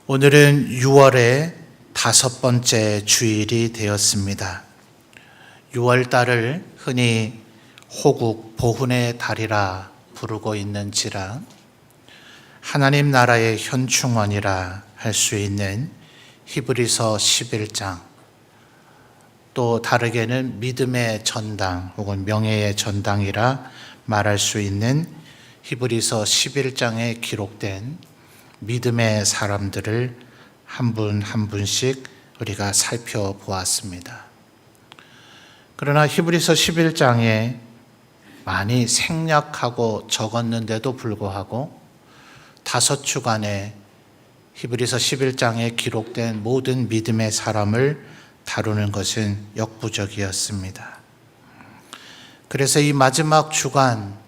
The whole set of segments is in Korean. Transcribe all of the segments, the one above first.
오늘은 6월의 5번째 주일이 되었습니다. 6월달을 흔히 호국 보훈의 달이라 부르고 있는지라 하나님 나라의 현충원이라 할 수 있는 히브리서 11장, 또 다르게는 믿음의 전당 혹은 명예의 전당이라 말할 수 있는 히브리서 11장에 기록된 믿음의 사람들을 한 분 한 분씩 우리가 살펴보았습니다. 그러나 히브리서 11장에 많이 생략하고 적었는데도 불구하고 5주간에 히브리서 11장에 기록된 모든 믿음의 사람을 다루는 것은 역부족이었습니다. 그래서 이 마지막 주간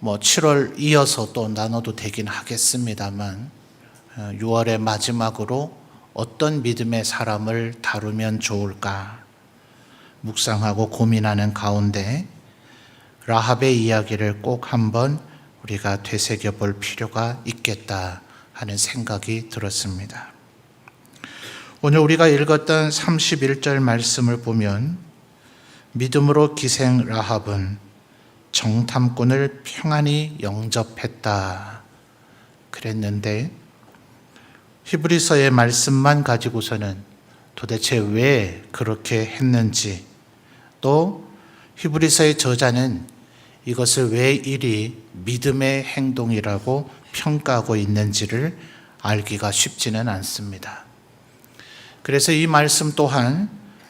7월 이어서 또 나눠도 되긴 하겠습니다만 6월의 마지막으로 어떤 믿음의 사람을 다루면 좋을까 묵상하고 고민하는 가운데 라합의 이야기를 꼭 한번 우리가 되새겨 볼 필요가 있겠다 하는 생각이 들었습니다. 오늘 우리가 읽었던 31절 말씀을 보면 믿음으로 기생 라합은 정탐꾼을 평안히 영접했다 그랬는데, 히브리서의 말씀만 가지고서는 도대체 왜 그렇게 했는지, 또 히브리서의 저자는 이것을 왜 이리 믿음의 행동이라고 평가하고 있는지를 알기가 쉽지는 않습니다. 그래서 이 말씀 또한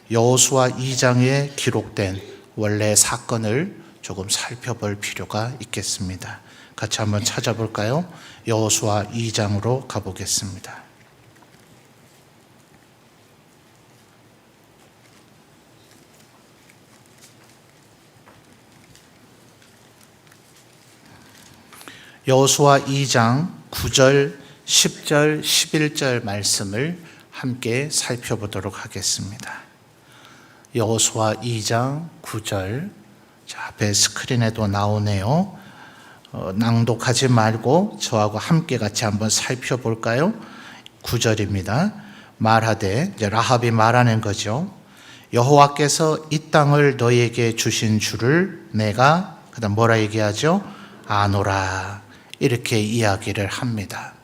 여호수아 2장에 기록된 원래 사건을 조금 살펴볼 필요가 있겠습니다. 같이 한번 찾아볼까요? 여호수아 2장으로 가보겠습니다. 여호수아 2장 9절, 10절, 11절 말씀을 함께 살펴보도록 하겠습니다. 여호수아 2장 9절, 앞에 스크린에도 나오네요. 낭독하지 말고 저하고 함께 같이 한번 살펴볼까요? 9절입니다. 말하되, 이제 라합이 말하는 거죠. 여호와께서 이 땅을 너희에게 주신 줄을 내가, 그다음 뭐라 얘기하죠? 아노라. 이렇게 이야기를 합니다.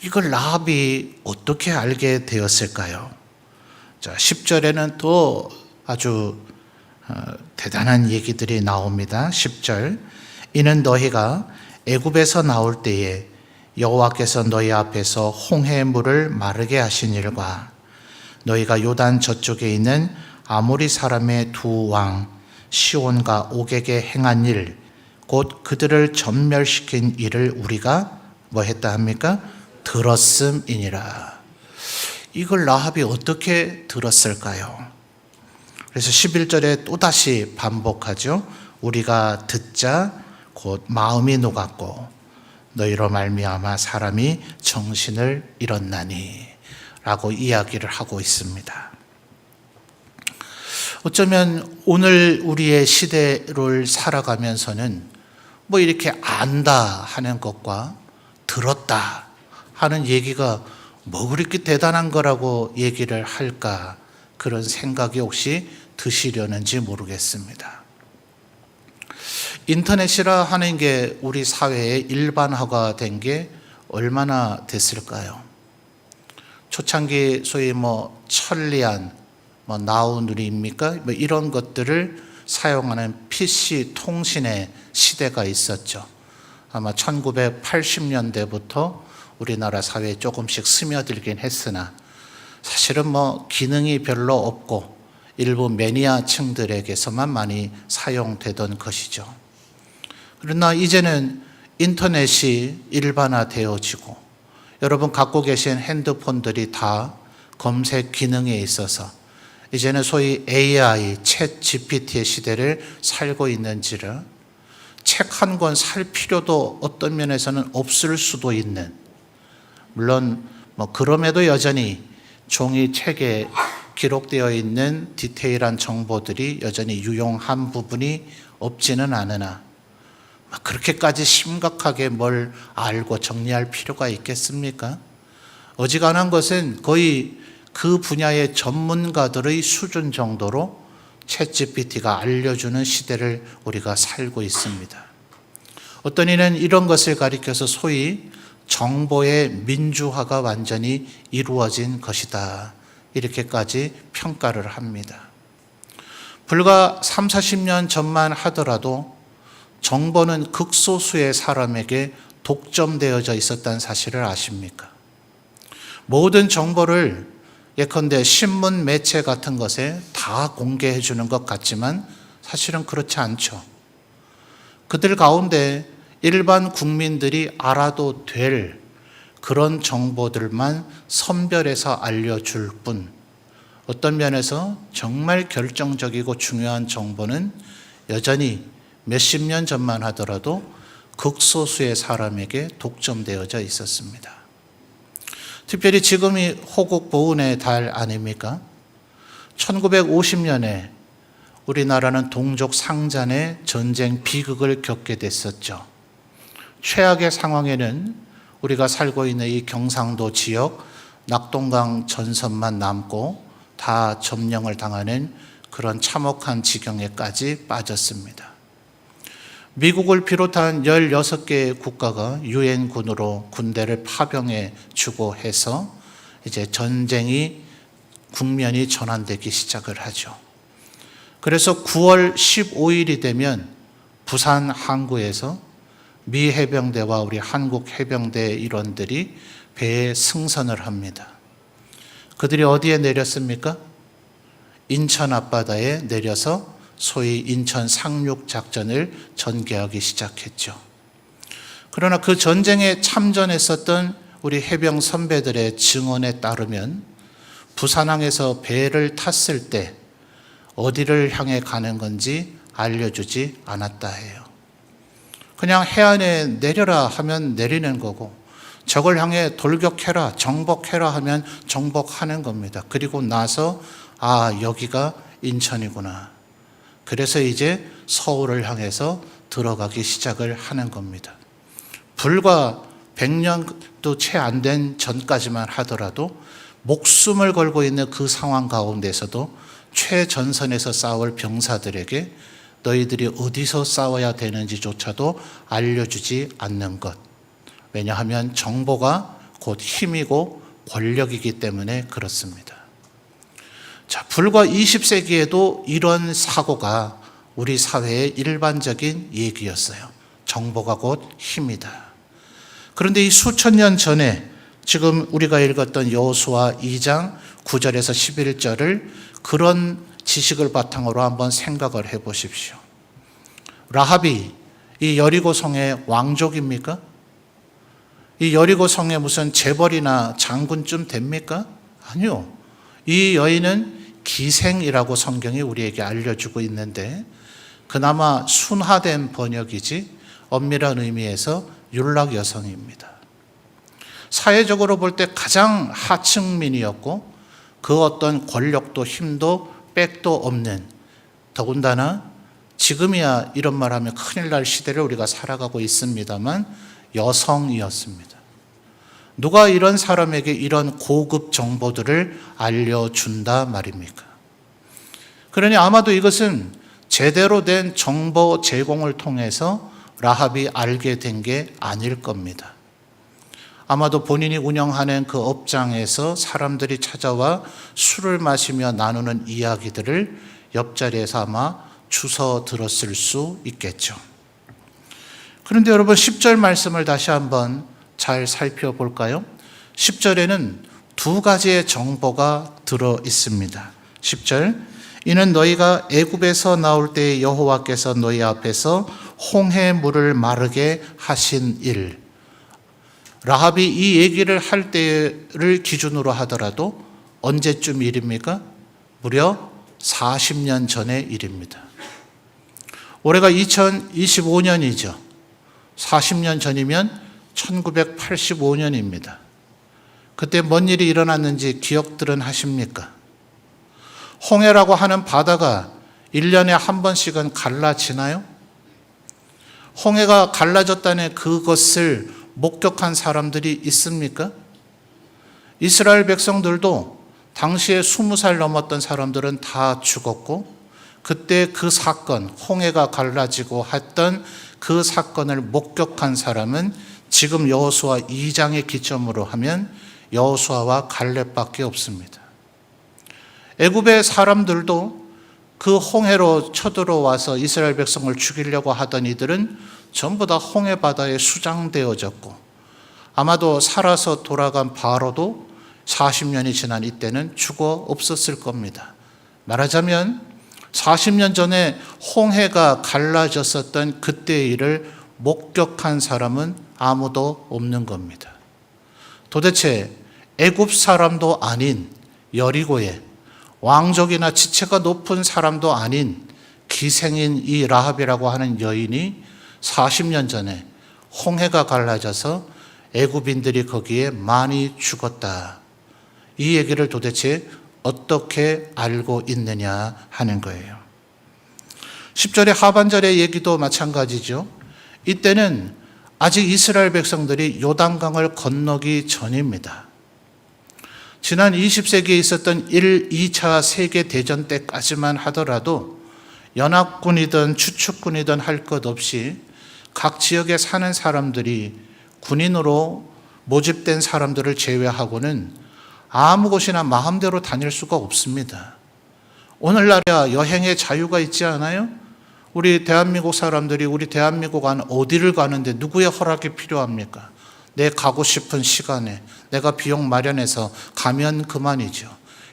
이걸 라합이 어떻게 알게 되었을까요? 자, 10절에는 또 아주 대단한 얘기들이 나옵니다. 10절, 이는 너희가 애굽에서 나올 때에 여호와께서 너희 앞에서 홍해 물을 마르게 하신 일과 너희가 요단 저쪽에 있는 아모리 사람의 두 왕 시온과 옥에게 행한 일, 곧 그들을 전멸시킨 일을 우리가 뭐 했다 합니까? 들었음이니라. 이걸 라합이 어떻게 들었을까요? 그래서 11절에 또다시 반복하죠. 우리가 듣자 곧 마음이 녹았고 너희로 말미암아 사람이 정신을 잃었나니 라고 이야기를 하고 있습니다. 어쩌면 오늘 우리의 시대를 살아가면서는 이렇게 안다 하는 것과 들었다 하는 얘기가 그렇게 대단한 거라고 얘기를 할까, 그런 생각이 혹시 드시려는지 모르겠습니다. 인터넷이라 하는 게 우리 사회에 일반화가 된 게 얼마나 됐을까요? 초창기 소위 천리안, 나우누리입니까? 이런 것들을 사용하는 PC 통신의 시대가 있었죠. 아마 1980년대부터 우리나라 사회에 조금씩 스며들긴 했으나 사실은 기능이 별로 없고 일부 매니아층들에게서만 많이 사용되던 것이죠. 그러나 이제는 인터넷이 일반화되어지고 여러분 갖고 계신 핸드폰들이 다 검색 기능에 있어서 이제는 소위 AI, 챗 GPT의 시대를 살고 있는지라 책 한 권 살 필요도 어떤 면에서는 없을 수도 있는, 물론 그럼에도 여전히 종이 책에 기록되어 있는 디테일한 정보들이 여전히 유용한 부분이 없지는 않으나 그렇게까지 심각하게 뭘 알고 정리할 필요가 있겠습니까? 어지간한 것은 거의 그 분야의 전문가들의 수준 정도로 챗GPT가 알려주는 시대를 우리가 살고 있습니다. 어떤 이는 이런 것을 가리켜서 소위 정보의 민주화가 완전히 이루어진 것이다, 이렇게까지 평가를 합니다. 불과 3, 40년 전만 하더라도 정보는 극소수의 사람에게 독점되어져 있었다는 사실을 아십니까? 모든 정보를 예컨대 신문 매체 같은 것에 다 공개해 주는 것 같지만 사실은 그렇지 않죠. 그들 가운데 일반 국민들이 알아도 될 그런 정보들만 선별해서 알려줄 뿐, 어떤 면에서 정말 결정적이고 중요한 정보는 여전히 몇십 년 전만 하더라도 극소수의 사람에게 독점되어져 있었습니다. 특별히 지금이 호국 보훈의 달 아닙니까? 1950년에 우리나라는 동족 상잔의 전쟁 비극을 겪게 됐었죠. 최악의 상황에는 우리가 살고 있는 이 경상도 지역 낙동강 전선만 남고 다 점령을 당하는 그런 참혹한 지경에까지 빠졌습니다. 미국을 비롯한 16개의 국가가 유엔군으로 군대를 파병해 주고 해서 이제 전쟁이 국면이 전환되기 시작을 하죠. 그래서 9월 15일이 되면 부산 항구에서 미 해병대와 우리 한국 해병대 일원들이 배에 승선을 합니다. 그들이 어디에 내렸습니까? 인천 앞바다에 내려서 소위 인천 상륙 작전을 전개하기 시작했죠. 그러나 그 전쟁에 참전했었던 우리 해병 선배들의 증언에 따르면 부산항에서 배를 탔을 때 어디를 향해 가는 건지 알려주지 않았다 해요. 그냥 해안에 내려라 하면 내리는 거고, 적을 향해 돌격해라, 정복해라 하면 정복하는 겁니다. 그리고 나서 여기가 인천이구나. 그래서 이제 서울을 향해서 들어가기 시작을 하는 겁니다. 불과 100년도 채 안 된 전까지만 하더라도 목숨을 걸고 있는 그 상황 가운데서도 최전선에서 싸울 병사들에게 너희들이 어디서 싸워야 되는지조차도 알려주지 않는 것. 왜냐하면 정보가 곧 힘이고 권력이기 때문에 그렇습니다. 자, 불과 20세기에도 이런 사고가 우리 사회의 일반적인 얘기였어요. 정보가 곧 힘이다. 그런데 이 수천 년 전에 지금 우리가 읽었던 여호수아 2장 9절에서 11절을 그런 지식을 바탕으로 한번 생각을 해 보십시오. 라합이 이 여리고 성의 왕족입니까? 이 여리고 성에 무슨 재벌이나 장군쯤 됩니까? 아니요. 이 여인은 기생이라고 성경이 우리에게 알려주고 있는데 그나마 순화된 번역이지 엄밀한 의미에서 율락 여성입니다. 사회적으로 볼 때 가장 하층민이었고 그 어떤 권력도 힘도 빽도 없는, 더군다나 지금이야 이런 말 하면 큰일 날 시대를 우리가 살아가고 있습니다만 여성이었습니다. 누가 이런 사람에게 이런 고급 정보들을 알려준다 말입니까? 그러니 아마도 이것은 제대로 된 정보 제공을 통해서 라합이 알게 된 게 아닐 겁니다. 아마도 본인이 운영하는 그 업장에서 사람들이 찾아와 술을 마시며 나누는 이야기들을 옆자리에서 아마 주워 들었을 수 있겠죠. 그런데 여러분 10절 말씀을 다시 한번 잘 살펴볼까요? 10절에는 두 가지의 정보가 들어 있습니다. 10절, 이는 너희가 애굽에서 나올 때 여호와께서 너희 앞에서 홍해 물을 마르게 하신 일. 라합이 이 얘기를 할 때를 기준으로 하더라도 언제쯤 일입니까? 무려 40년 전의 일입니다. 올해가 2025년이죠. 40년 전이면 1985년입니다. 그때 뭔 일이 일어났는지 기억들은 하십니까? 홍해라고 하는 바다가 1년에 한 번씩은 갈라지나요? 홍해가 갈라졌다는 그것을 목격한 사람들이 있습니까? 이스라엘 백성들도 당시에 20살 넘었던 사람들은 다 죽었고, 그때 그 사건, 홍해가 갈라지고 했던 그 사건을 목격한 사람은 지금 여호수아 2장의 기점으로 하면 여호수아와 갈렙밖에 없습니다. 애굽의 사람들도 그 홍해로 쳐들어와서 이스라엘 백성을 죽이려고 하던 이들은 전부 다 홍해 바다에 수장되어졌고, 아마도 살아서 돌아간 바로도 40년이 지난 이때는 죽어 없었을 겁니다. 말하자면 40년 전에 홍해가 갈라졌었던 그때의 일을 목격한 사람은 아무도 없는 겁니다. 도대체 애굽 사람도 아닌 여리고에 왕족이나 지체가 높은 사람도 아닌 기생인 이 라합이라고 하는 여인이 40년 전에 홍해가 갈라져서 애굽인들이 거기에 많이 죽었다. 이 얘기를 도대체 어떻게 알고 있느냐 하는 거예요. 10절의 하반절의 얘기도 마찬가지죠. 이때는 아직 이스라엘 백성들이 요단강을 건너기 전입니다. 지난 20세기에 있었던 1, 2차 세계대전 때까지만 하더라도 연합군이든 추축군이든 할 것 없이 각 지역에 사는 사람들이 군인으로 모집된 사람들을 제외하고는 아무 곳이나 마음대로 다닐 수가 없습니다. 오늘날이야 여행의 자유가 있지 않아요? 우리 대한민국 사람들이 우리 대한민국 안 어디를 가는데 누구의 허락이 필요합니까? 내 가고 싶은 시간에 내가 비용 마련해서 가면 그만이죠.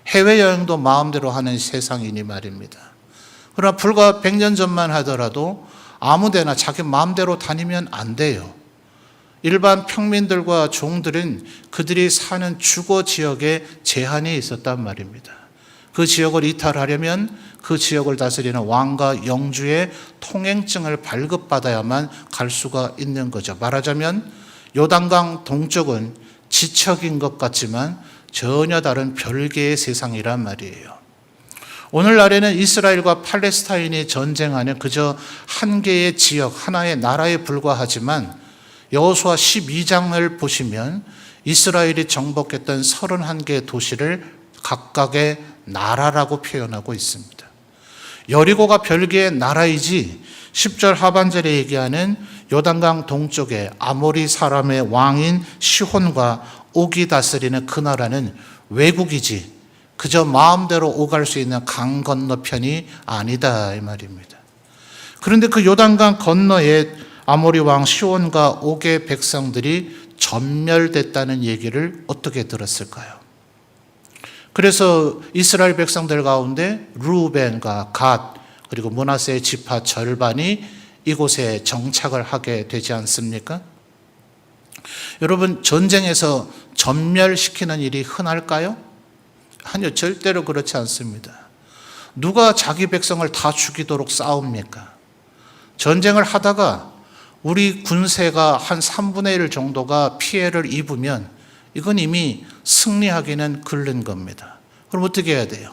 해외여행도 마음대로 하는 세상이니 말입니다. 그러나 불과 100년 전만 하더라도 아무데나 자기 마음대로 다니면 안 돼요. 일반 평민들과 종들은 그들이 사는 주거 지역에 제한이 있었단 말입니다. 그 지역을 이탈하려면 그 지역을 다스리는 왕과 영주의 통행증을 발급받아야만 갈 수가 있는 거죠. 말하자면 요단강 동쪽은 지척인 것 같지만 전혀 다른 별개의 세상이란 말이에요. 오늘날에는 이스라엘과 팔레스타인이 전쟁하는 그저 한 개의 지역, 하나의 나라에 불과하지만 여호수아 12장을 보시면 이스라엘이 정복했던 31개의 도시를 각각의 나라라고 표현하고 있습니다. 여리고가 별개의 나라이지 10절 하반절에 얘기하는 요단강 동쪽에 아모리 사람의 왕인 시혼과 옥이 다스리는 그 나라는 외국이지 그저 마음대로 오갈 수 있는 강 건너편이 아니다 이 말입니다. 그런데 그 요단강 건너에 아모리 왕 시혼과 옥의 백성들이 전멸됐다는 얘기를 어떻게 들었을까요? 그래서 이스라엘 백성들 가운데 루벤과 갓 그리고 므낫세의 지파 절반이 이곳에 정착을 하게 되지 않습니까? 여러분, 전쟁에서 전멸시키는 일이 흔할까요? 아니요, 절대로 그렇지 않습니다. 누가 자기 백성을 다 죽이도록 싸웁니까? 전쟁을 하다가 우리 군세가 한 3분의 1 정도가 피해를 입으면 이건 이미 승리하기는 글른 겁니다. 그럼 어떻게 해야 돼요?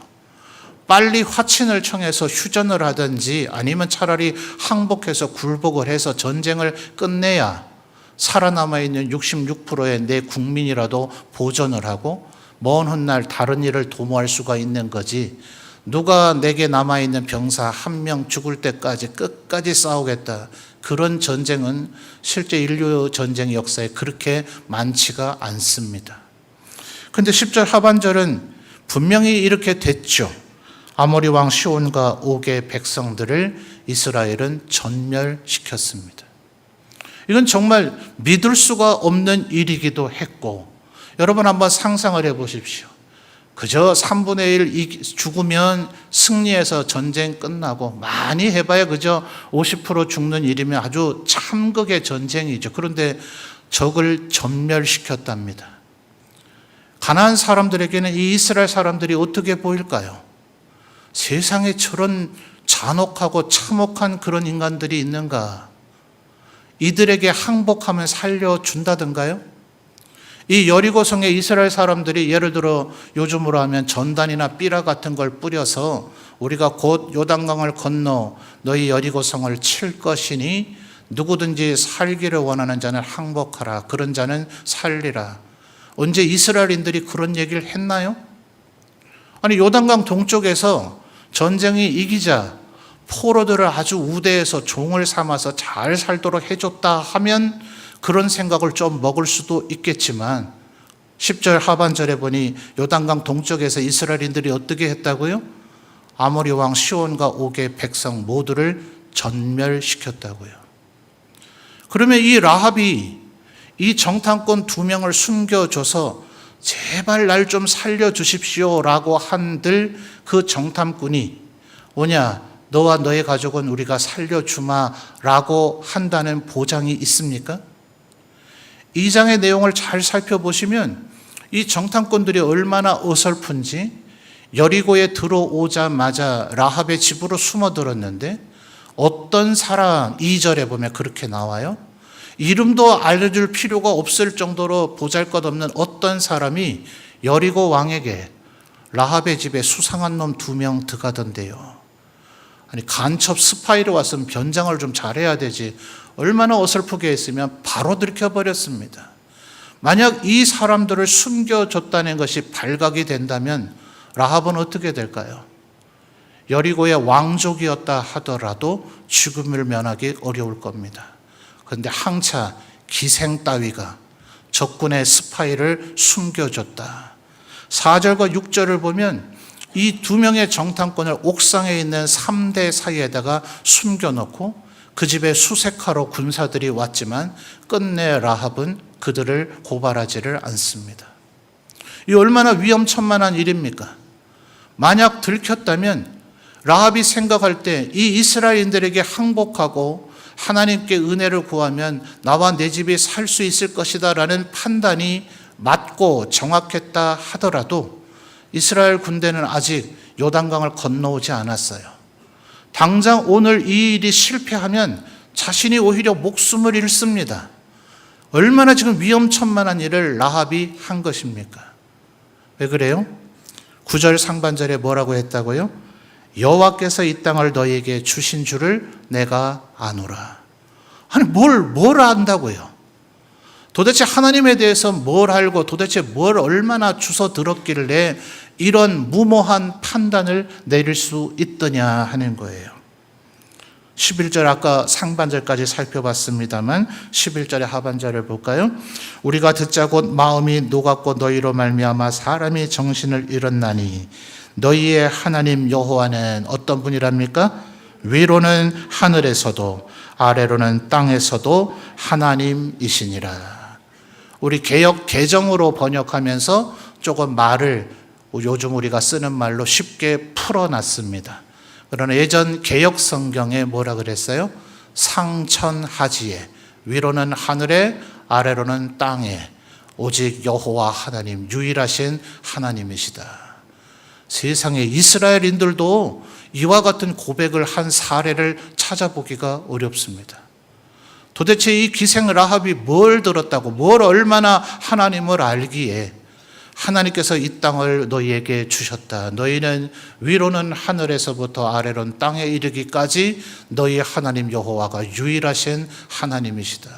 빨리 화친을 청해서 휴전을 하든지 아니면 차라리 항복해서 굴복을 해서 전쟁을 끝내야 살아남아있는 66%의 내 국민이라도 보전을 하고 먼 훗날 다른 일을 도모할 수가 있는 거지, 누가 내게 남아있는 병사 1명 죽을 때까지 끝까지 싸우겠다, 그런 전쟁은 실제 인류 전쟁 역사에 그렇게 많지가 않습니다. 그런데 10절 하반절은 분명히 이렇게 됐죠. 아모리 왕 시온과 옥의 백성들을 이스라엘은 전멸시켰습니다. 이건 정말 믿을 수가 없는 일이기도 했고, 여러분 한번 상상을 해보십시오. 그저 3분의 1 죽으면 승리해서 전쟁 끝나고, 많이 해봐야 그저 50% 죽는 일이면 아주 참극의 전쟁이죠. 그런데 적을 전멸시켰답니다. 가나안 사람들에게는 이 이스라엘 사람들이 어떻게 보일까요? 세상에 저런 잔혹하고 참혹한 그런 인간들이 있는가? 이들에게 항복하면 살려준다던가요? 이 여리고성의 이스라엘 사람들이 예를 들어 요즘으로 하면 전단이나 삐라 같은 걸 뿌려서 우리가 곧 요단강을 건너 너희 여리고성을 칠 것이니 누구든지 살기를 원하는 자는 항복하라, 그런 자는 살리라. 언제 이스라엘인들이 그런 얘기를 했나요? 아니, 요단강 동쪽에서 전쟁이 이기자 포로들을 아주 우대해서 종을 삼아서 잘 살도록 해줬다 하면 그런 생각을 좀 먹을 수도 있겠지만 10절 하반절에 보니 요단강 동쪽에서 이스라엘인들이 어떻게 했다고요? 아모리 왕 시온과 옥의 백성 모두를 전멸시켰다고요. 그러면 이 라합이 이 정탐꾼 2명을 숨겨줘서 제발 날 좀 살려주십시오 라고 한들 그 정탐꾼이 뭐냐, 너와 너의 가족은 우리가 살려주마 라고 한다는 보장이 있습니까? 이 장의 내용을 잘 살펴보시면 이 정탐꾼들이 얼마나 어설픈지 여리고에 들어오자마자 라합의 집으로 숨어들었는데 어떤 사람, 2절에 보면 그렇게 나와요. 이름도 알려줄 필요가 없을 정도로 보잘것없는 어떤 사람이 여리고 왕에게 라합의 집에 수상한 놈 2명 들어가던데요. 아니, 간첩 스파이로 왔으면 변장을 좀 잘해야 되지. 얼마나 어설프게 했으면 바로 들켜버렸습니다. 만약 이 사람들을 숨겨줬다는 것이 발각이 된다면 라합은 어떻게 될까요? 여리고의 왕족이었다 하더라도 죽음을 면하기 어려울 겁니다. 그런데 항차 기생 따위가 적군의 스파이를 숨겨줬다. 4절과 6절을 보면 이 2명의 정탐꾼을 옥상에 있는 3대 사이에다가 숨겨놓고 그 집에 수색하러 군사들이 왔지만 끝내 라합은 그들을 고발하지를 않습니다. 이 얼마나 위험천만한 일입니까? 만약 들켰다면 라합이 생각할 때 이 이스라엘인들에게 항복하고 하나님께 은혜를 구하면 나와 내 집이 살 수 있을 것이다 라는 판단이 맞고 정확했다 하더라도 이스라엘 군대는 아직 요단강을 건너오지 않았어요. 당장 오늘 이 일이 실패하면 자신이 오히려 목숨을 잃습니다. 얼마나 지금 위험천만한 일을 라합이 한 것입니까? 왜 그래요? 9절 상반절에 뭐라고 했다고요? 여호와께서 이 땅을 너희에게 주신 줄을 내가 아노라. 아니, 뭘 안다고요? 도대체 하나님에 대해서 뭘 알고 도대체 뭘 얼마나 주워 들었길래 이런 무모한 판단을 내릴 수 있더냐 하는 거예요. 11절 아까 상반절까지 살펴봤습니다만 11절의 하반절을 볼까요? 우리가 듣자 곧 마음이 녹았고 너희로 말미암아 사람이 정신을 잃었나니 너희의 하나님 여호와는 어떤 분이랍니까? 위로는 하늘에서도 아래로는 땅에서도 하나님이시니라. 우리 개역 개정으로 번역하면서 조금 말을 요즘 우리가 쓰는 말로 쉽게 풀어놨습니다. 그러나 예전 개역 성경에 뭐라 그랬어요? 상천하지에 위로는 하늘에 아래로는 땅에 오직 여호와 하나님 유일하신 하나님이시다. 세상에 이스라엘인들도 이와 같은 고백을 한 사례를 찾아보기가 어렵습니다. 도대체 이 기생 라합이 뭘 들었다고, 뭘 얼마나 하나님을 알기에 하나님께서 이 땅을 너희에게 주셨다. 너희는 위로는 하늘에서부터 아래로는 땅에 이르기까지 너희 하나님 여호와가 유일하신 하나님이시다.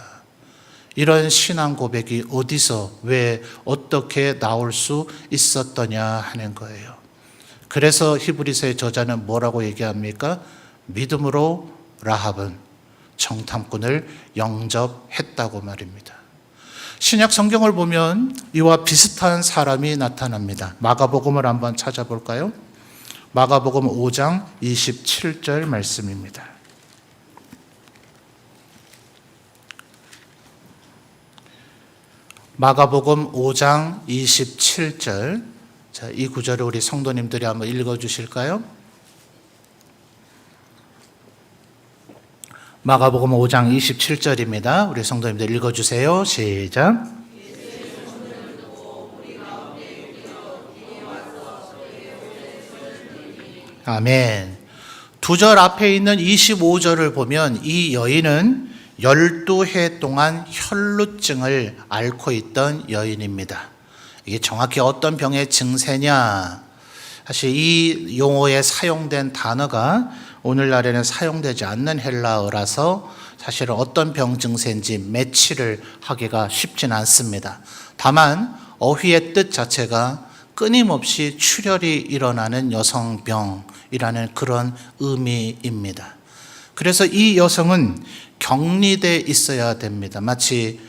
이런 신앙 고백이 어디서 왜 어떻게 나올 수 있었더냐 하는 거예요. 그래서 히브리서의 저자는 뭐라고 얘기합니까? 믿음으로 라합은 정탐꾼을 영접했다고 말입니다. 신약 성경을 보면 이와 비슷한 사람이 나타납니다. 마가복음을 한번 찾아볼까요? 마가복음 5장 27절 말씀입니다. 마가복음 5장 27절. 자, 이 구절을 우리 성도님들이 한번 읽어 주실까요? 마가복음 5장 27절입니다. 우리 성도님들 읽어 주세요. 시작. 아멘. 두 절 앞에 있는 25절을 보면 이 여인은 12해 동안 혈루증을 앓고 있던 여인입니다. 이게 정확히 어떤 병의 증세냐? 사실 이 용어에 사용된 단어가 오늘날에는 사용되지 않는 헬라어라서 사실은 어떤 병 증세인지 매치를 하기가 쉽진 않습니다. 다만 어휘의 뜻 자체가 끊임없이 출혈이 일어나는 여성병이라는 그런 의미입니다. 그래서 이 여성은 격리돼 있어야 됩니다. 마치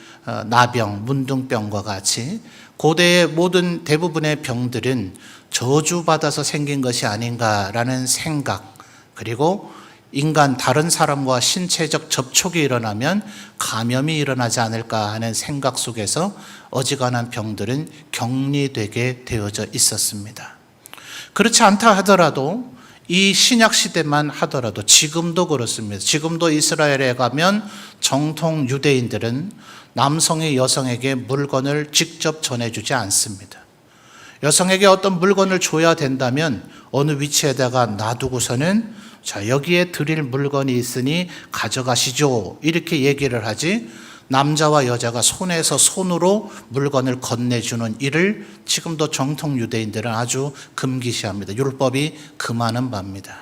나병, 문둥병과 같이 고대의 모든 대부분의 병들은 저주받아서 생긴 것이 아닌가라는 생각, 그리고 인간 다른 사람과 신체적 접촉이 일어나면 감염이 일어나지 않을까 하는 생각 속에서 어지간한 병들은 격리되게 되어져 있었습니다. 그렇지 않다 하더라도 이 신약 시대만 하더라도 지금도 그렇습니다. 지금도 이스라엘에 가면 정통 유대인들은 남성이 여성에게 물건을 직접 전해주지 않습니다. 여성에게 어떤 물건을 줘야 된다면 어느 위치에다가 놔두고서는 자, 여기에 드릴 물건이 있으니 가져가시죠, 이렇게 얘기를 하지, 남자와 여자가 손에서 손으로 물건을 건네주는 일을 지금도 정통 유대인들은 아주 금기시합니다. 율법이 금하는 바입니다.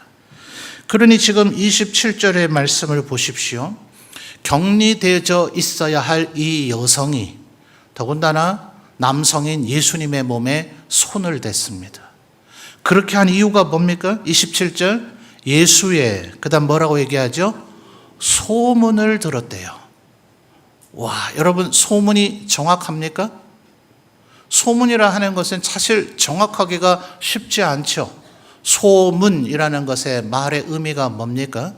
그러니 지금 27절의 말씀을 보십시오. 격리되어져 있어야 할 이 여성이 더군다나 남성인 예수님의 몸에 손을 댔습니다. 그렇게 한 이유가 뭡니까? 27절, 예수의, 그 다음 뭐라고 얘기하죠? 소문을 들었대요. 와, 여러분, 소문이 정확합니까? 소문이라 하는 것은 사실 정확하기가 쉽지 않죠. 소문이라는 것의 말의 의미가 뭡니까?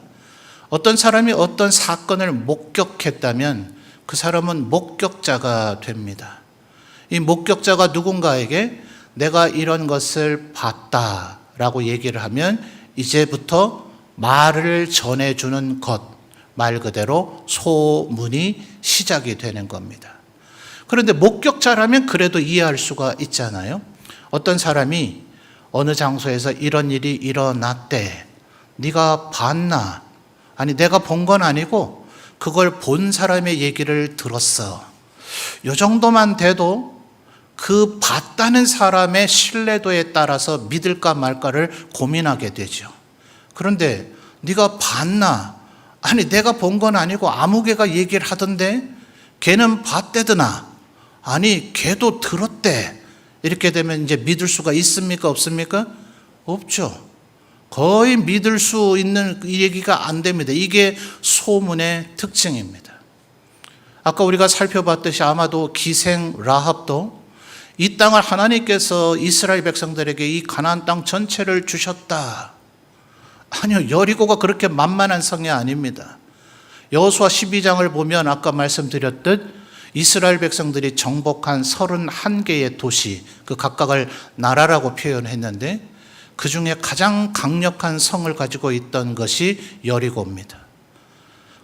어떤 사람이 어떤 사건을 목격했다면 그 사람은 목격자가 됩니다. 이 목격자가 누군가에게 내가 이런 것을 봤다라고 얘기를 하면 이제부터 말을 전해주는 것, 말 그대로 소문이 시작이 되는 겁니다. 그런데 목격자라면 그래도 이해할 수가 있잖아요. 어떤 사람이 어느 장소에서 이런 일이 일어났대, 네가 봤나? 아니, 내가 본 건 아니고 그걸 본 사람의 얘기를 들었어. 이 정도만 돼도 그 봤다는 사람의 신뢰도에 따라서 믿을까 말까를 고민하게 되죠. 그런데 네가 봤나? 아니, 내가 본 건 아니고 아무개가 얘기를 하던데 걔는 봤대더나? 아니, 걔도 들었대. 이렇게 되면 이제 믿을 수가 있습니까? 없습니까? 없죠. 거의 믿을 수 있는 얘기가 안 됩니다. 이게 소문의 특징입니다. 아까 우리가 살펴봤듯이 아마도 기생 라합도 이 땅을 하나님께서 이스라엘 백성들에게 이 가나안 땅 전체를 주셨다. 아니요, 여리고가 그렇게 만만한 성이 아닙니다. 여호수아 12장을 보면 아까 말씀드렸듯 이스라엘 백성들이 정복한 31개의 도시, 그 각각을 나라라고 표현했는데 그 중에 가장 강력한 성을 가지고 있던 것이 여리고입니다.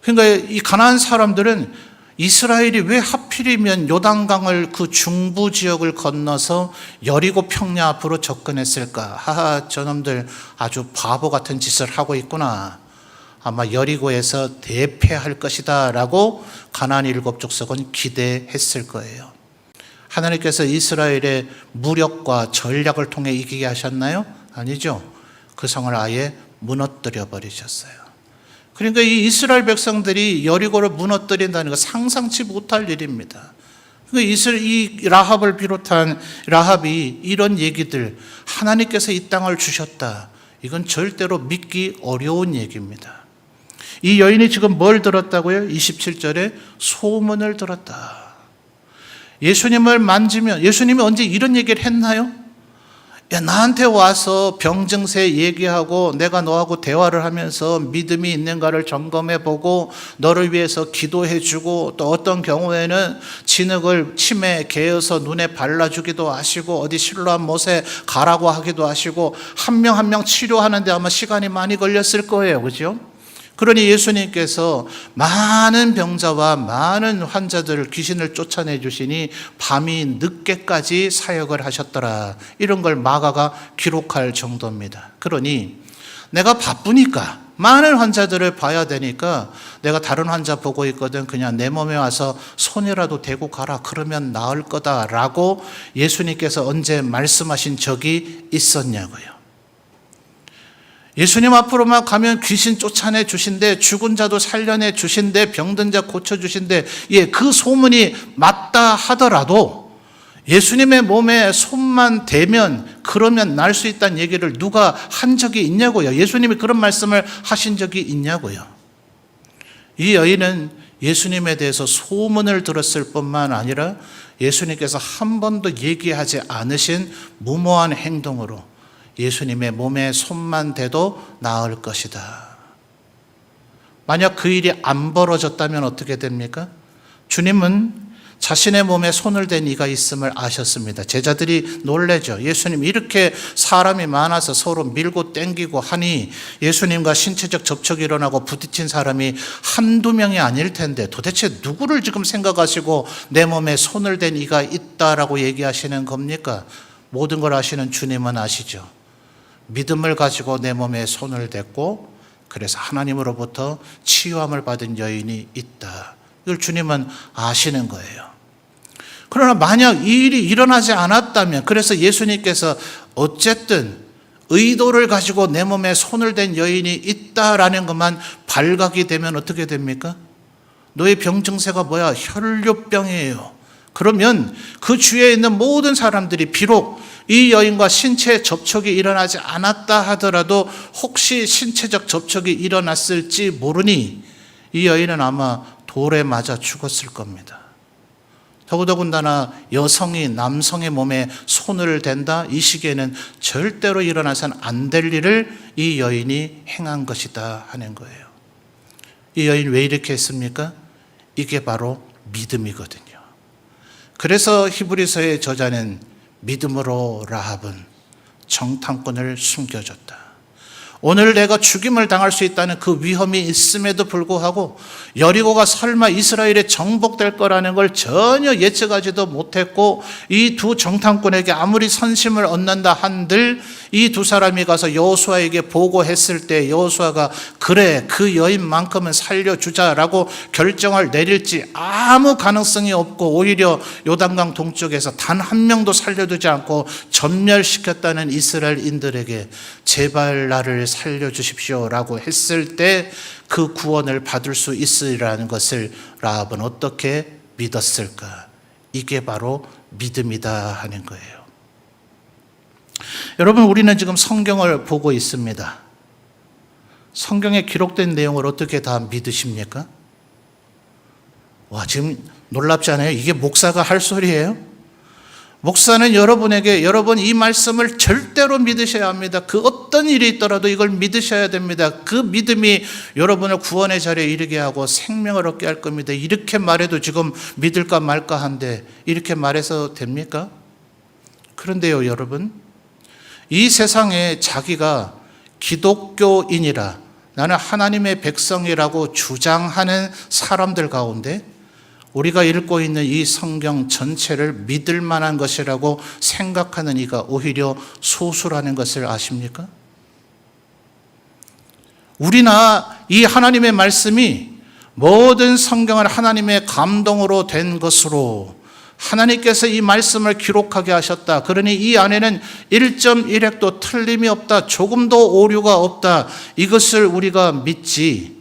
그러니까 이 가나안 사람들은 이스라엘이 왜 하필이면 요단강을 그 중부 지역을 건너서 여리고 평야 앞으로 접근했을까? 하하, 저놈들 아주 바보 같은 짓을 하고 있구나. 아마 여리고에서 대패할 것이다 라고 가나안 일곱 족속은 기대했을 거예요. 하나님께서 이스라엘의 무력과 전략을 통해 이기게 하셨나요? 아니죠. 그 성을 아예 무너뜨려 버리셨어요. 그러니까 이 이스라엘 백성들이 여리고를 무너뜨린다는 건 상상치 못할 일입니다. 그러니까 이 라합을 비롯한 라합이 이런 얘기들, 하나님께서 이 땅을 주셨다, 이건 절대로 믿기 어려운 얘기입니다. 이 여인이 지금 뭘 들었다고요? 27절에 소문을 들었다. 예수님을 만지면, 예수님이 언제 이런 얘기를 했나요? 야, 나한테 와서 병 증세 얘기하고 내가 너하고 대화를 하면서 믿음이 있는가를 점검해보고 너를 위해서 기도해주고 또 어떤 경우에는 진흙을 침에 개어서 눈에 발라주기도 하시고 어디 실로암 못에 가라고 하기도 하시고 한 명 한 명 치료하는데 아마 시간이 많이 걸렸을 거예요. 그죠? 그러니 예수님께서 많은 병자와 많은 환자들을, 귀신을 쫓아내 주시니 밤이 늦게까지 사역을 하셨더라. 이런 걸 마가가 기록할 정도입니다. 그러니 내가 바쁘니까 많은 환자들을 봐야 되니까 내가 다른 환자 보고 있거든, 그냥 내 몸에 와서 손이라도 대고 가라, 그러면 나을 거다라고 예수님께서 언제 말씀하신 적이 있었냐고요. 예수님 앞으로만 가면 귀신 쫓아내 주신대, 죽은 자도 살려내 주신대, 병든 자 고쳐 주신대, 예, 그 소문이 맞다 하더라도 예수님의 몸에 손만 대면 그러면 날 수 있다는 얘기를 누가 한 적이 있냐고요. 예수님이 그런 말씀을 하신 적이 있냐고요. 이 여인은 예수님에 대해서 소문을 들었을 뿐만 아니라 예수님께서 한 번도 얘기하지 않으신 무모한 행동으로 예수님의 몸에 손만 대도 나을 것이다. 만약 그 일이 안 벌어졌다면 어떻게 됩니까? 주님은 자신의 몸에 손을 댄 이가 있음을 아셨습니다. 제자들이 놀래죠. 예수님, 이렇게 사람이 많아서 서로 밀고 땡기고 하니 예수님과 신체적 접촉이 일어나고 부딪힌 사람이 한두 명이 아닐 텐데 도대체 누구를 지금 생각하시고 내 몸에 손을 댄 이가 있다라고 얘기하시는 겁니까? 모든 걸 아시는 주님은 아시죠. 믿음을 가지고 내 몸에 손을 댔고 그래서 하나님으로부터 치유함을 받은 여인이 있다. 이걸 주님은 아시는 거예요. 그러나 만약 이 일이 일어나지 않았다면, 그래서 예수님께서 어쨌든 의도를 가지고 내 몸에 손을 댄 여인이 있다라는 것만 발각이 되면 어떻게 됩니까? 너의 병 증세가 뭐야? 혈류병이에요. 그러면 그 주위에 있는 모든 사람들이 비록 이 여인과 신체 접촉이 일어나지 않았다 하더라도 혹시 신체적 접촉이 일어났을지 모르니 이 여인은 아마 돌에 맞아 죽었을 겁니다. 더군다나 여성이 남성의 몸에 손을 댄다? 이 시기에는 절대로 일어나서는 안 될 일을 이 여인이 행한 것이다 하는 거예요. 이 여인 왜 이렇게 했습니까? 이게 바로 믿음이거든요. 그래서 히브리서의 저자는 믿음으로 라합은 정탐꾼을 숨겨줬다. 오늘 내가 죽임을 당할 수 있다는 그 위험이 있음에도 불구하고 여리고가 설마 이스라엘에 정복될 거라는 걸 전혀 예측하지도 못했고 이 두 정탐꾼에게 아무리 선심을 얻는다 한들 이 두 사람이 가서 여호수아에게 보고했을 때 여호수아가 그래 그 여인만큼은 살려주자라고 결정을 내릴지 아무 가능성이 없고 오히려 요단강 동쪽에서 단 한 명도 살려두지 않고 전멸시켰다는 이스라엘인들에게 제발 나를 살려주십시오라고 했을 때 그 구원을 받을 수 있으리라는 것을 라합은 어떻게 믿었을까? 이게 바로 믿음이다 하는 거예요. 여러분, 우리는 지금 성경을 보고 있습니다. 성경에 기록된 내용을 어떻게 다 믿으십니까? 와, 지금 놀랍지 않아요? 이게 목사가 할 소리예요? 목사는 여러분에게 여러분 이 말씀을 절대로 믿으셔야 합니다. 그 어떤 일이 있더라도 이걸 믿으셔야 됩니다. 그 믿음이 여러분을 구원의 자리에 이르게 하고 생명을 얻게 할 겁니다. 이렇게 말해도 지금 믿을까 말까 한데 이렇게 말해서 됩니까? 그런데요, 여러분, 이 세상에 자기가 기독교인이라 나는 하나님의 백성이라고 주장하는 사람들 가운데 우리가 읽고 있는 이 성경 전체를 믿을 만한 것이라고 생각하는 이가 오히려 소수라는 것을 아십니까? 우리나 이 하나님의 말씀이 모든 성경을 하나님의 감동으로 된 것으로 하나님께서 이 말씀을 기록하게 하셨다. 그러니 이 안에는 1.1획도 틀림이 없다. 조금도 오류가 없다. 이것을 우리가 믿지.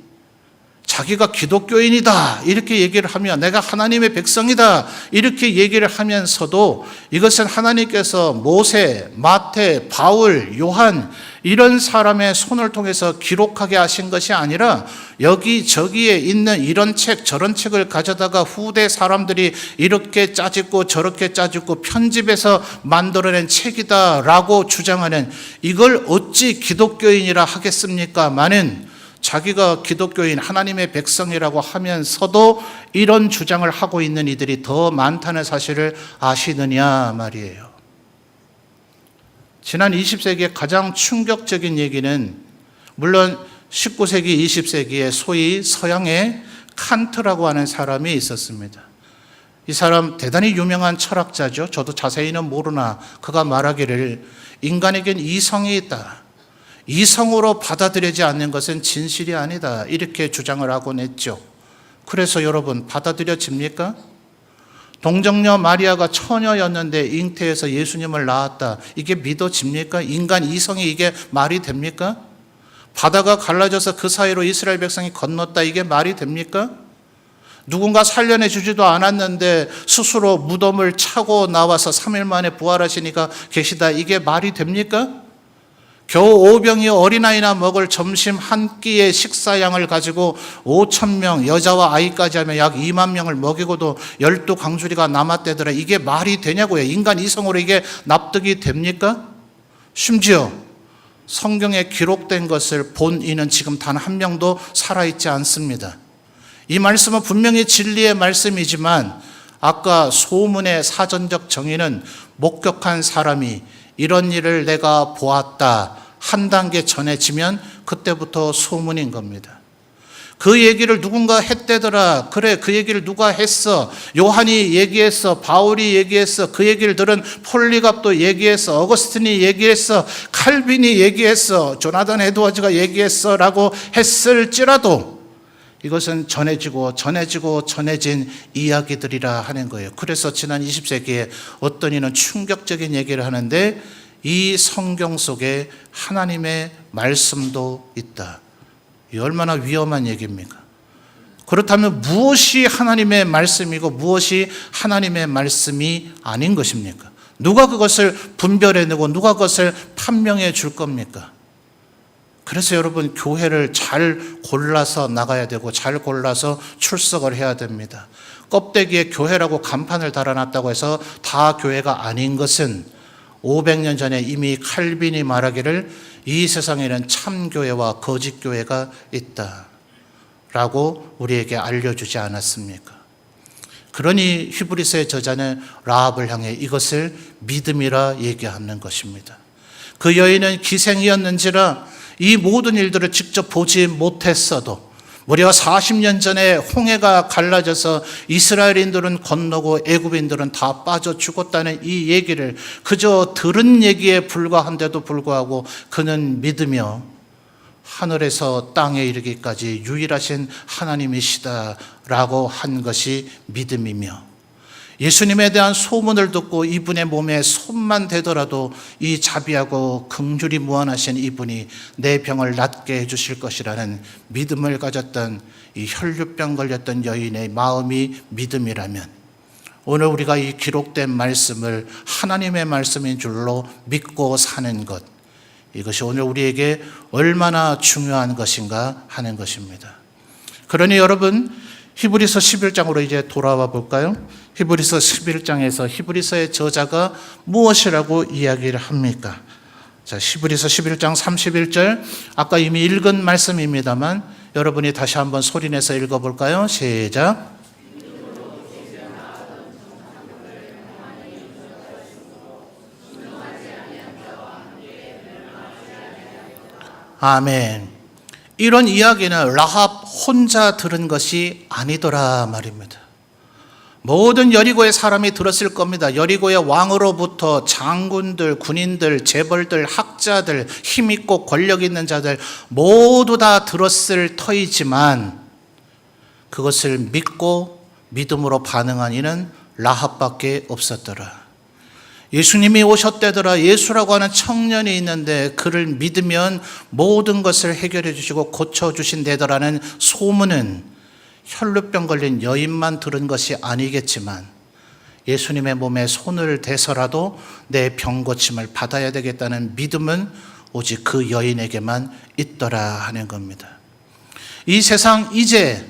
자기가 기독교인이다 이렇게 얘기를 하면 내가 하나님의 백성이다 이렇게 얘기를 하면서도 이것은 하나님께서 모세, 마태, 바울, 요한 이런 사람의 손을 통해서 기록하게 하신 것이 아니라 여기저기에 있는 이런 책 저런 책을 가져다가 후대 사람들이 이렇게 짜집고 저렇게 짜집고 편집해서 만들어낸 책이다라고 주장하는 이걸 어찌 기독교인이라 하겠습니까? 많은 자기가 기독교인 하나님의 백성이라고 하면서도 이런 주장을 하고 있는 이들이 더 많다는 사실을 아시느냐 말이에요. 지난 20세기의 가장 충격적인 얘기는 물론 19세기, 20세기에 소위 서양의 칸트라고 하는 사람이 있었습니다. 이 사람 대단히 유명한 철학자죠. 저도 자세히는 모르나 그가 말하기를 인간에겐 이성이 있다. 이성으로 받아들이지 않는 것은 진실이 아니다. 이렇게 주장을 하곤 했죠. 그래서 여러분 받아들여집니까? 동정녀 마리아가 처녀였는데 잉태해서 예수님을 낳았다. 이게 믿어집니까? 인간 이성이 이게 말이 됩니까? 바다가 갈라져서 그 사이로 이스라엘 백성이 건넜다. 이게 말이 됩니까? 누군가 살려내 주지도 않았는데 스스로 무덤을 차고 나와서 3일 만에 부활하시니까 계시다. 이게 말이 됩니까? 겨우 5병이 어린아이나 먹을 점심 한 끼의 식사량을 가지고 5,000명, 여자와 아이까지 하면 약 2만 명을 먹이고도 12강주리가 남았대더라. 이게 말이 되냐고요. 인간 이성으로 이게 납득이 됩니까? 심지어 성경에 기록된 것을 본 이는 지금 단 한 명도 살아있지 않습니다. 이 말씀은 분명히 진리의 말씀이지만 아까 소문의 사전적 정의는 목격한 사람이 이런 일을 내가 보았다 한 단계 전해지면 그때부터 소문인 겁니다. 그 얘기를 누군가 했대더라. 그래, 그 얘기를 누가 했어? 요한이 얘기했어. 바울이 얘기했어. 그 얘기를 들은 폴리갑도 얘기했어. 어거스틴이 얘기했어. 칼빈이 얘기했어. 조나단 에드워즈가 얘기했어 라고 했을지라도 이것은 전해진 이야기들이라 하는 거예요. 그래서 지난 20세기에 어떤 이는 충격적인 얘기를 하는데 이 성경 속에 하나님의 말씀도 있다. 이 얼마나 위험한 얘기입니까? 그렇다면 무엇이 하나님의 말씀이고 무엇이 하나님의 말씀이 아닌 것입니까? 누가 그것을 분별해내고 누가 그것을 판명해 줄 겁니까? 그래서 여러분, 교회를 잘 골라서 나가야 되고 잘 골라서 출석을 해야 됩니다. 껍데기에 교회라고 간판을 달아놨다고 해서 다 교회가 아닌 것은 500년 전에 이미 칼빈이 말하기를 이 세상에는 참교회와 거짓교회가 있다라고 우리에게 알려주지 않았습니까? 그러니 히브리서의 저자는 라합을 향해 이것을 믿음이라 얘기하는 것입니다. 그 여인은 기생이었는지라 이 모든 일들을 직접 보지 못했어도 무려 40년 전에 홍해가 갈라져서 이스라엘인들은 건너고 애굽인들은 다 빠져 죽었다는 이 얘기를 그저 들은 얘기에 불과한데도 불구하고 그는 믿으며 하늘에서 땅에 이르기까지 유일하신 하나님이시다라고 한 것이 믿음이며, 예수님에 대한 소문을 듣고 이분의 몸에 손만 대더라도 이 자비하고 긍휼이 무한하신 이분이 내 병을 낫게 해주실 것이라는 믿음을 가졌던 이 혈류병 걸렸던 여인의 마음이 믿음이라면, 오늘 우리가 이 기록된 말씀을 하나님의 말씀인 줄로 믿고 사는 것, 이것이 오늘 우리에게 얼마나 중요한 것인가 하는 것입니다. 그러니 여러분, 히브리서 11장으로 이제 돌아와 볼까요? 히브리서 11장에서 히브리서의 저자가 무엇이라고 이야기를 합니까? 자, 히브리서 11장 31절, 아까 이미 읽은 말씀입니다만 여러분이 다시 한번 소리내서 읽어볼까요? 시작. 아멘. 이런 이야기는 라합 혼자 들은 것이 아니더라 말입니다. 모든 여리고의 사람이 들었을 겁니다. 여리고의 왕으로부터 장군들, 군인들, 재벌들, 학자들, 힘있고 권력 있는 자들 모두 다 들었을 터이지만 그것을 믿고 믿음으로 반응한 이는 라합밖에 없었더라. 예수님이 오셨대더라. 예수라고 하는 청년이 있는데 그를 믿으면 모든 것을 해결해 주시고 고쳐주신대더라는 소문은 혈루병 걸린 여인만 들은 것이 아니겠지만 예수님의 몸에 손을 대서라도 내 병 고침을 받아야 되겠다는 믿음은 오직 그 여인에게만 있더라 하는 겁니다. 이 세상 이제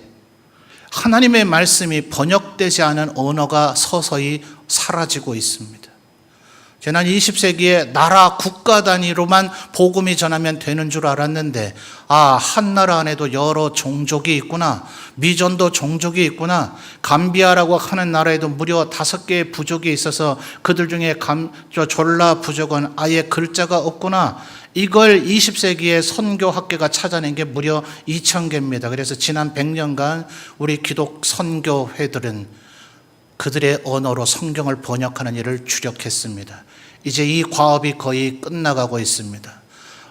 하나님의 말씀이 번역되지 않은 언어가 서서히 사라지고 있습니다. 지난 20세기에 나라 국가 단위로만 복음이 전하면 되는 줄 알았는데 한 나라 안에도 여러 종족이 있구나, 미전도 종족이 있구나, 감비아라고 하는 나라에도 무려 5개의 부족이 있어서 그들 중에 졸라 부족은 아예 글자가 없구나, 이걸 20세기에 선교학계가 찾아낸 게 무려 2,000개입니다. 그래서 지난 100년간 우리 기독 선교회들은 그들의 언어로 성경을 번역하는 일을 주력했습니다. 이제 이 과업이 거의 끝나가고 있습니다.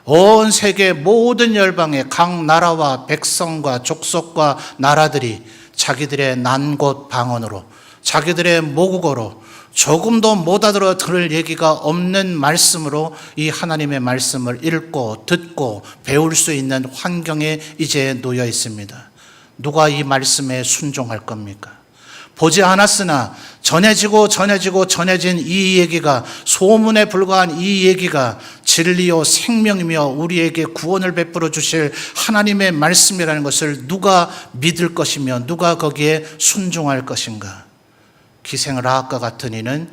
온 세계 모든 열방의 각 나라와 백성과 족속과 나라들이 자기들의 난곳 방언으로, 자기들의 모국어로 조금도 못 알아들을 얘기가 없는 말씀으로 이 하나님의 말씀을 읽고 듣고 배울 수 있는 환경에 이제 놓여 있습니다. 누가 이 말씀에 순종할 겁니까? 보지 않았으나 전해진 이 얘기가, 소문에 불과한 이 얘기가 진리요 생명이며 우리에게 구원을 베풀어 주실 하나님의 말씀이라는 것을 누가 믿을 것이며 누가 거기에 순종할 것인가? 기생 라합과 같은 이는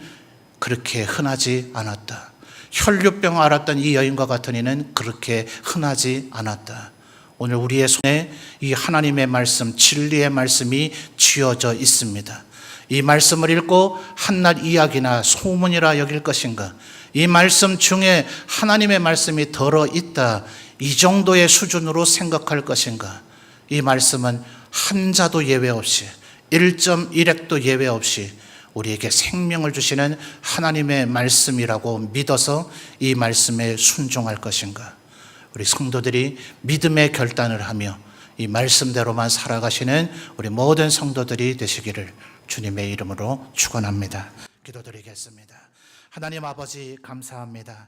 그렇게 흔하지 않았다. 혈류병 앓았던 이 여인과 같은 이는 그렇게 흔하지 않았다. 오늘 우리의 손에 이 하나님의 말씀, 진리의 말씀이 쥐어져 있습니다. 이 말씀을 읽고 한낱 이야기나 소문이라 여길 것인가? 이 말씀 중에 하나님의 말씀이 들어있다, 이 정도의 수준으로 생각할 것인가? 이 말씀은 한 자도 예외 없이, 1.1핵도 예외 없이 우리에게 생명을 주시는 하나님의 말씀이라고 믿어서 이 말씀에 순종할 것인가? 우리 성도들이 믿음의 결단을 하며 이 말씀대로만 살아가시는 우리 모든 성도들이 되시기를 주님의 이름으로 축원합니다. 기도드리겠습니다. 하나님 아버지 감사합니다.